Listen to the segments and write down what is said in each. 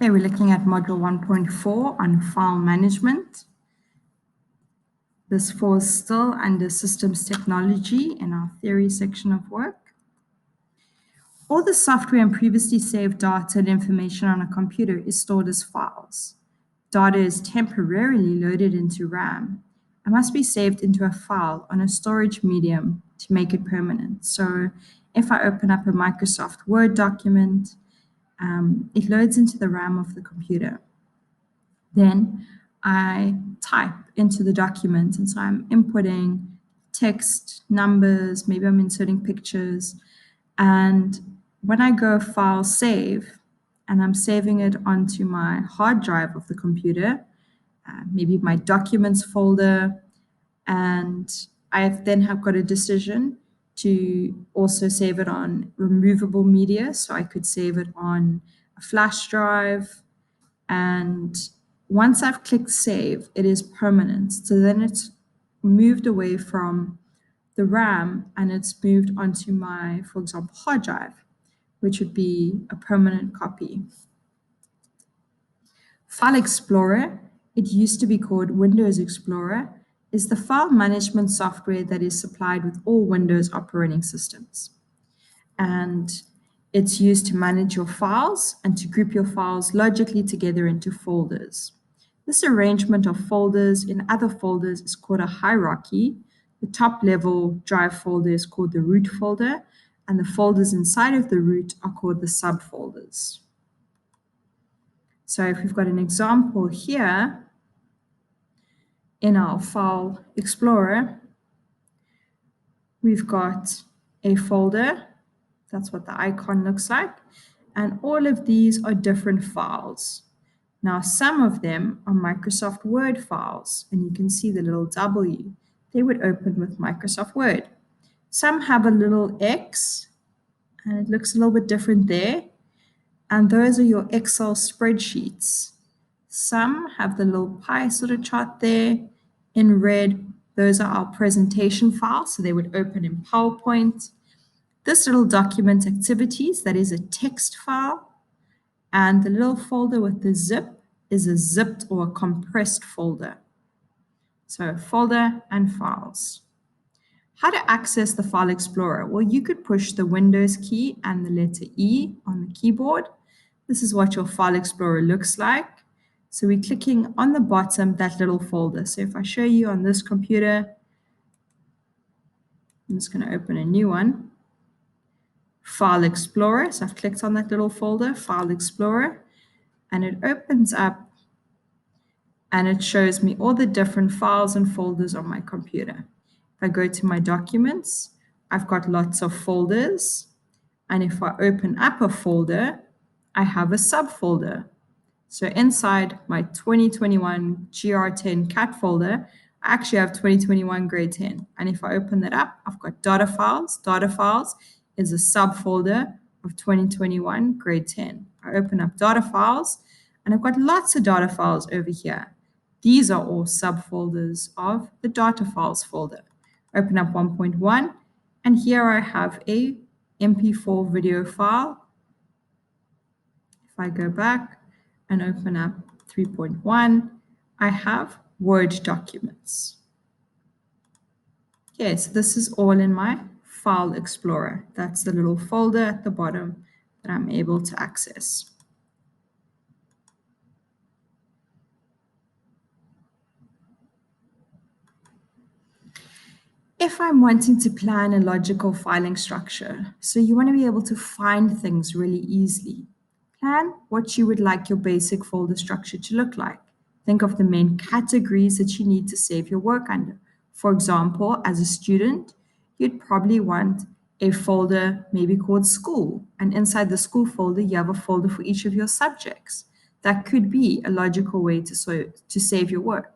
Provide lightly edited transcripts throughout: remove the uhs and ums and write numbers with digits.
Okay, we're looking at Module 1.4 on file management. This falls still under systems technology in our theory section of work. All the software and previously saved data and information on a computer is stored as files. Data is temporarily loaded into RAM and must be saved into a file on a storage medium to make it permanent. So if I open up a Microsoft Word document, it loads into the RAM of the computer. Then I type into the document, and so I'm inputting text, numbers, maybe I'm inserting pictures, and when I go File Save, and I'm saving it onto my hard drive of the computer, maybe my Documents folder, and I then have got a decision to also save it on removable media, so I could save it on a flash drive, and once I've clicked Save, it is permanent. So then it's moved away from the RAM and it's moved onto my, for example, hard drive, which would be a permanent copy. File Explorer, it used to be called Windows Explorer, is the file management software that is supplied with all Windows operating systems. And it's used to manage your files and to group your files logically together into folders. This arrangement of folders in other folders is called a hierarchy. The top level drive folder is called the root folder, and the folders inside of the root are called the subfolders. So if we've got an example here in our File Explorer, we've got a folder. That's what the icon looks like. And all of these are different files. Now, some of them are Microsoft Word files, and you can see the little W. They would open with Microsoft Word. Some have a little X, and it looks a little bit different there. And those are your Excel spreadsheets. Some have the little pie sort of chart there in red. Those are our presentation files, so they would open in PowerPoint. This little document activities, that is a text file. And the little folder with the zip is a zipped or a compressed folder. So folder and files. How to access the File Explorer? Well, you could push the Windows key and the letter E on the keyboard. This is what your File Explorer looks like. So we're clicking on the bottom, that little folder. So if I show you on this computer, I'm just going to open a new one. File Explorer. So I've clicked on that little folder, File Explorer, and it opens up and it shows me all the different files and folders on my computer. If I go to my documents, I've got lots of folders. And if I open up a folder, I have a subfolder. So inside my 2021 Gr10 cat folder, I actually have 2021 grade 10. And if I open that up, I've got data files. Data files is a subfolder of 2021 grade 10. I open up data files, and I've got lots of data files over here. These are all subfolders of the data files folder. Open up 1.1, and here I have a MP4 video file. If I go back and open up 3.1, I have Word documents. Okay, so this is all in my File Explorer. That's the little folder at the bottom that I'm able to access. If I'm wanting to plan a logical filing structure, so you want to be able to find things really easily, plan what you would like your basic folder structure to look like. Think of the main categories that you need to save your work under. For example, as a student, you'd probably want a folder maybe called school, and inside the school folder, you have a folder for each of your subjects. That could be a logical way to save your work.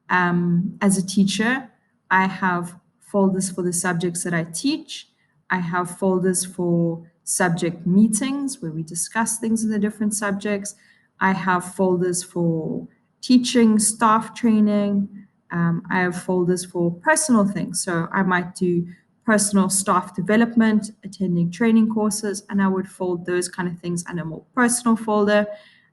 As a teacher, I have folders for the subjects that I teach. I have folders for subject meetings where we discuss things in the different subjects. I have folders for teaching, staff training. I have folders for personal things. So I might do personal staff development, attending training courses, and I would fold those kind of things under a more personal folder.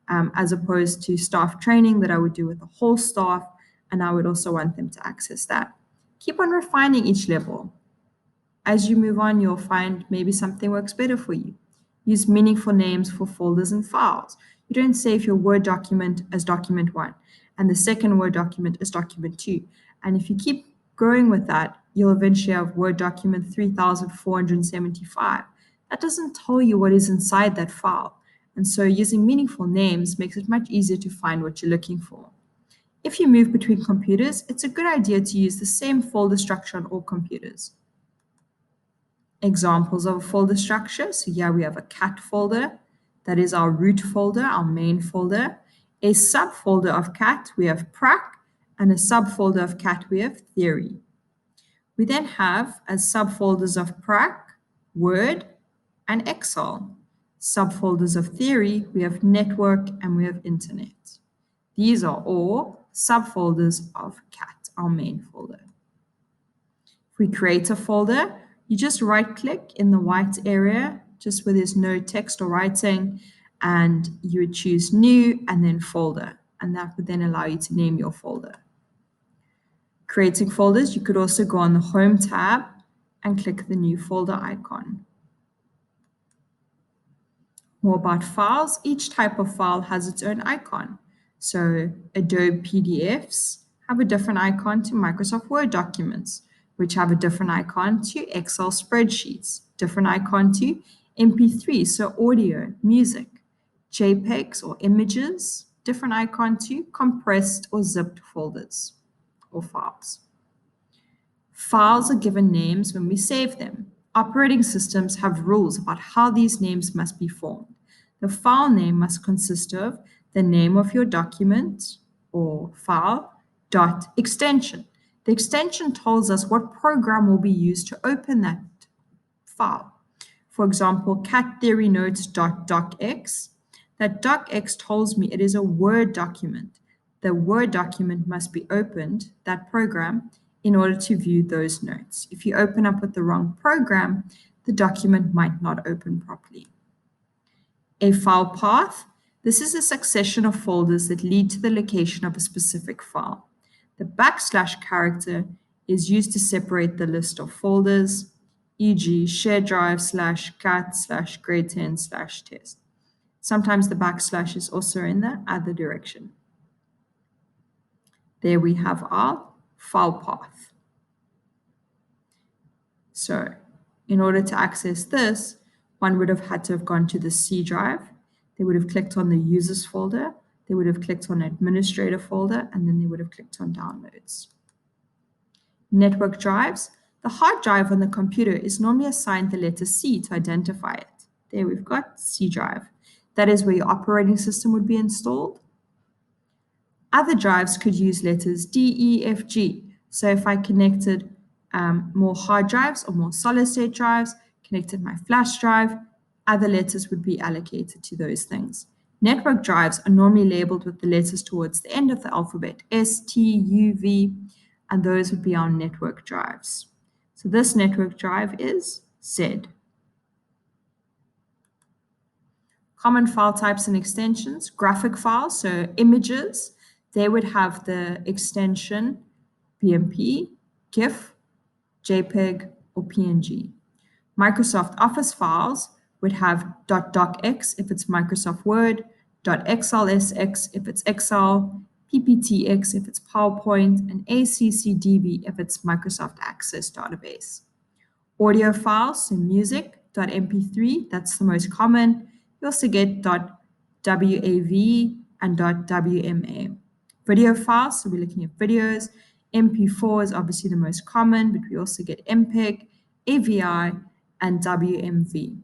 as opposed to staff training that I would do with the whole staff, and I would also want them to access that. Keep on refining each level. As you move on, you'll find maybe something works better for you. Use meaningful names for folders and files. You don't save your Word document as document 1 and the second Word document as document 2. And if you keep going with that, you'll eventually have Word document 3475. That doesn't tell you what is inside that file. And so using meaningful names makes it much easier to find what you're looking for. If you move between computers, it's a good idea to use the same folder structure on all computers. Examples of a folder structure. So here we have a cat folder. That is our root folder, our main folder. A subfolder of cat, we have prac, and a subfolder of cat, we have theory. We then have as subfolders of prac, Word, and Excel. Subfolders of theory, we have network and we have internet. These are all subfolders of cat, our main folder. If we create a folder, you just right-click in the white area, just where there's no text or writing, and you would choose New and then Folder, and that would then allow you to name your folder. Creating folders, you could also go on the Home tab and click the New Folder icon. More about files. Each type of file has its own icon. So Adobe PDFs have a different icon to Microsoft Word documents, which have a different icon to Excel spreadsheets, different icon to MP3, so audio, music, JPEGs or images, different icon to compressed or zipped folders or files. Files are given names when we save them. Operating systems have rules about how these names must be formed. The file name must consist of the name of your document or file, dot extension. The extension tells us what program will be used to open that file. For example, cat theory notes.docx. That docx tells me it is a Word document. The Word document must be opened, that program, in order to view those notes. If you open up with the wrong program, the document might not open properly. A file path. This is a succession of folders that lead to the location of a specific file. The backslash character is used to separate the list of folders, e.g. shared drive / cat / Gr10 / test. Sometimes the backslash is also in the other direction. There we have our file path. So in order to access this, one would have had to have gone to the C drive. They would have clicked on the users folder. They would have clicked on administrator folder, and then they would have clicked on downloads. Network drives. The hard drive on the computer is normally assigned the letter C to identify it. There we've got C drive. That is where your operating system would be installed. Other drives could use letters D, E, F, G. So if I connected more hard drives or more solid state drives, connected my flash drive, other letters would be allocated to those things. Network drives are normally labeled with the letters towards the end of the alphabet, S, T, U, V, and those would be our network drives. So this network drive is Z. Common file types and extensions, graphic files, so images, they would have the extension BMP, GIF, JPEG, or PNG. Microsoft Office files would have .docx if it's Microsoft Word, .xlsx if it's Excel, PPTX if it's PowerPoint, and ACCDB if it's Microsoft Access Database. Audio files, so music, .mp3, that's the most common. You also get .wav and .wma. Video files, so we're looking at videos. MP4 is obviously the most common, but we also get MPEG, AVI, and WMV.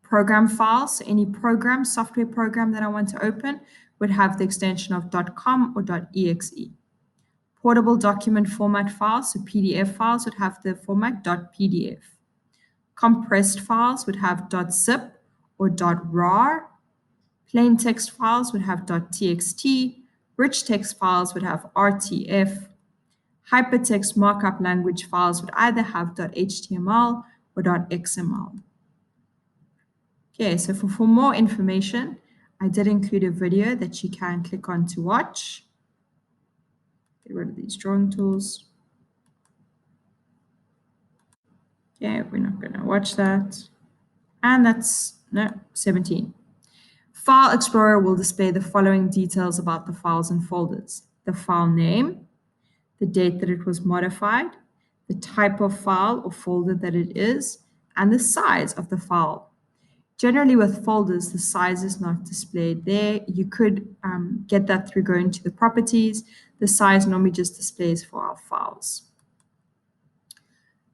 Program files, so any program, software program that I want to open would have the extension of .com or .exe. Portable document format files, so PDF files would have the format .pdf. Compressed files would have .zip or .rar. Plain text files would have .txt. Rich text files would have RTF. Hypertext markup language files would either have .html or .xml. Okay, so for more information, I did include a video that you can click on to watch. Get rid of these drawing tools. Okay, we're not going to watch that. And that's, no, 17. File Explorer will display the following details about the files and folders: the file name, the date that it was modified, the type of file or folder that it is, and the size of the file. Generally with folders, the size is not displayed there. You could get that through going to the properties. The size normally just displays for our files.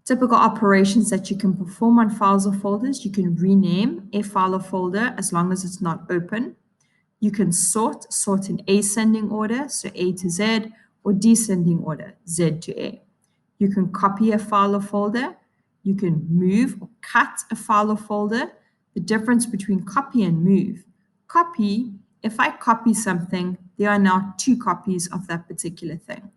Typical operations that you can perform on files or folders: you can rename a file or folder as long as it's not open. You can sort in ascending order, so A to Z, or descending order, Z to A. You can copy a file or folder. You can move or cut a file or folder. The difference between copy and move: copy, if I copy something, there are now 2 copies of that particular thing.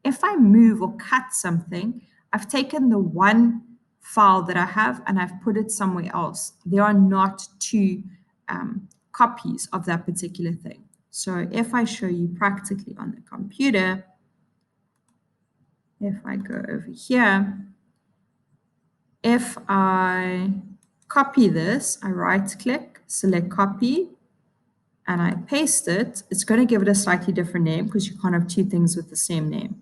If I move or cut something, I've taken the one file that I have and I've put it somewhere else. There are not 2 copies of that particular thing. So if I show you practically on the computer, if I go over here, if I copy this, I right click, select copy, and I paste it, it's going to give it a slightly different name because you can't have 2 things with the same name.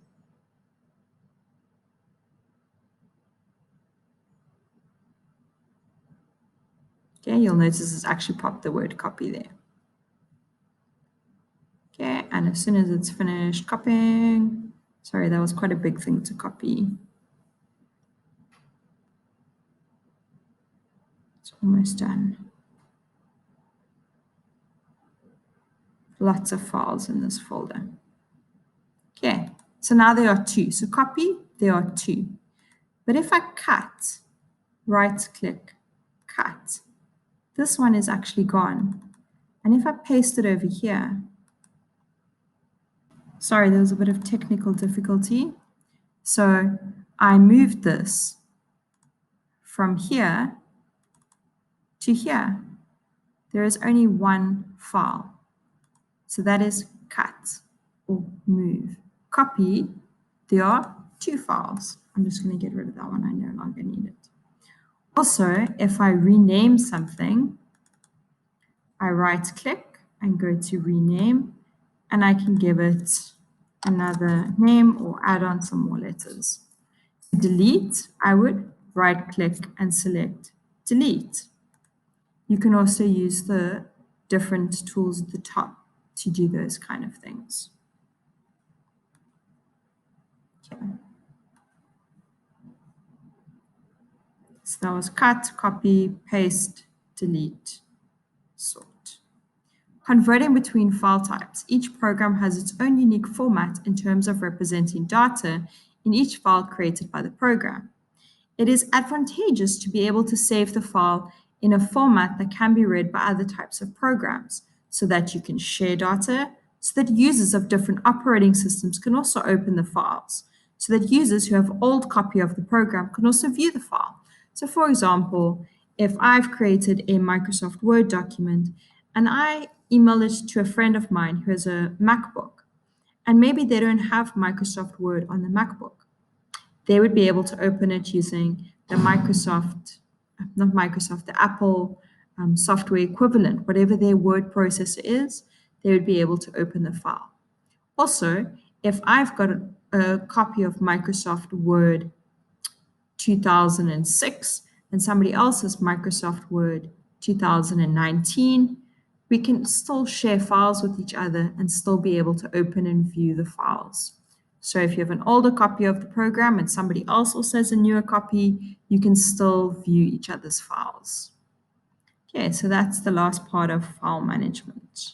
Okay, you'll notice it's actually popped the word copy there. Okay, and as soon as it's finished copying, sorry, that was quite a big thing to copy. It's almost done. Lots of files in this folder. Okay, so now there are 2. So copy, there are 2. But if I cut, right click, cut, this one is actually gone. And if I paste it over here, sorry, there was a bit of technical difficulty. So I moved this from here to here. There is only one file. So that is cut or move. Copy, there are 2 files. I'm just going to get rid of that one. I no longer need it. Also, if I rename something, I right click and go to rename, and I can give it another name or add on some more letters. To delete, I would right click and select delete. You can also use the different tools at the top to do those kind of things. Okay. So that was cut, copy, paste, delete, sort. Converting between file types. Each program has its own unique format in terms of representing data in each file created by the program. It is advantageous to be able to save the file in a format that can be read by other types of programs, so that you can share data, so that users of different operating systems can also open the files, so that users who have old copy of the program can also view the file. So for example, if I've created a Microsoft Word document and I email it to a friend of mine who has a MacBook, and maybe they don't have Microsoft Word on the MacBook, they would be able to open it using the the Apple software equivalent, whatever their word processor is, they would be able to open the file. Also, if I've got a copy of Microsoft Word 2006 and somebody else has Microsoft Word 2019, we can still share files with each other and still be able to open and view the files. So if you have an older copy of the program and somebody else also has a newer copy, you can still view each other's files. Okay, so that's the last part of file management.